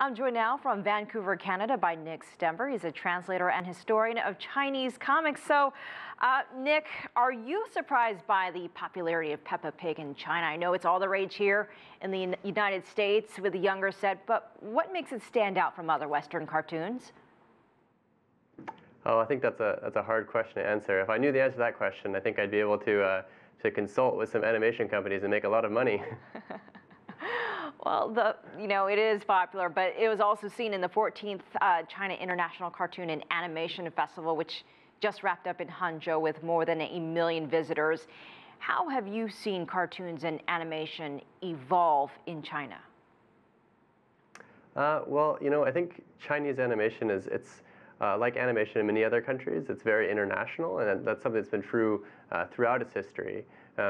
I'm joined now from Vancouver, Canada by Nick Stember. He's a translator and historian of Chinese comics. So, Nick, are you surprised by the popularity of Peppa Pig in China? I know it's all the rage here in the United States with the younger set, but what makes it stand out from other Western cartoons? Oh, I think that's a hard question to answer. If I knew the answer to that question, I think I'd be able to consult with some animation companies and make a lot of money. Well, it is popular, but it was also seen in the 14th China International Cartoon and Animation Festival, which just wrapped up in Hangzhou with more than 1 million visitors. How have you seen cartoons and animation evolve in China? Well, I think Chinese animation it's like animation in many other countries. It's very international, and that's something that's been true throughout its history.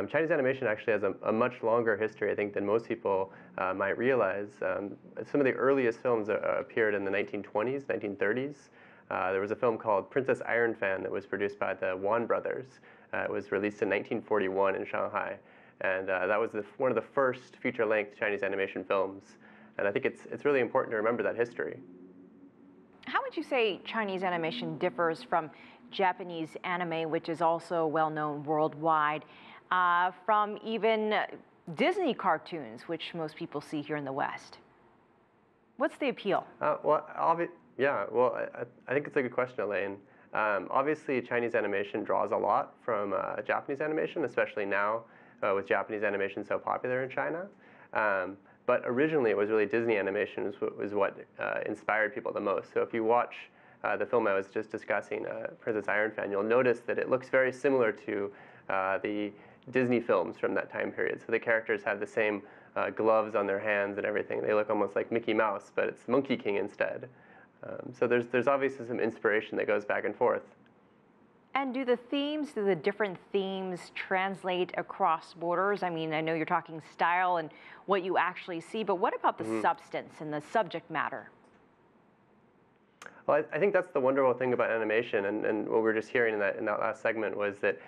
Chinese animation actually has a much longer history, I think, than most people might realize. Some of the earliest films appeared in the 1920s, 1930s. There was a film called Princess Iron Fan that was produced by the Wan brothers. It was released in 1941 in Shanghai, and that was one of the first feature-length Chinese animation films. And I think it's really important to remember that history. How would you say Chinese animation differs from Japanese anime, which is also well-known worldwide, from even Disney cartoons, which most people see here in the West? What's the appeal? I think it's a good question, Elaine. Obviously, Chinese animation draws a lot from Japanese animation, especially now with Japanese animation so popular in China. But originally, it was really Disney animation was what inspired people the most. So if you watch the film I was just discussing, Princess Iron Fan, you'll notice that it looks very similar to the Disney films from that time period. So the characters have the same gloves on their hands and everything. They look almost like Mickey Mouse, but it's Monkey King instead. So there's obviously some inspiration that goes back and forth. And do the different themes translate across borders? I mean, I know you're talking style and what you actually see, but what about the substance and the subject matter? Well, I think that's the wonderful thing about animation, and what we were just hearing in that last segment was that,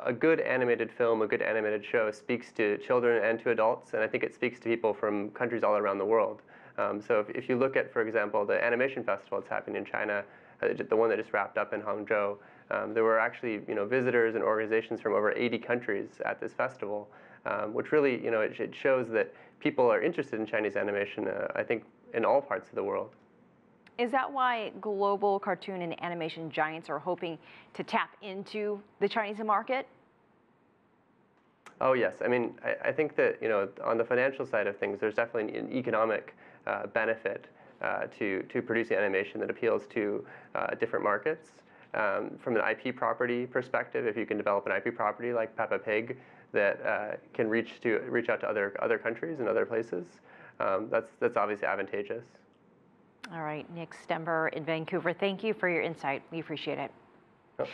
a good animated film, a good animated show speaks to children and to adults, and I think it speaks to people from countries all around the world. So if you look at, for example, the animation festival that's happening in China, the one that just wrapped up in Hangzhou, there were actually, visitors and organizations from over 80 countries at this festival, which really, it shows that people are interested in Chinese animation, I think, in all parts of the world. Is that why global cartoon and animation giants are hoping to tap into the Chinese market? Oh, yes. I mean, I think that, on the financial side of things, there's definitely an economic benefit to producing animation that appeals to different markets. From an IP property perspective, if you can develop an IP property like Peppa Pig that can reach out to other countries and other places, that's obviously advantageous. All right, Nick Stember in Vancouver, thank you for your insight. We appreciate it. Oh.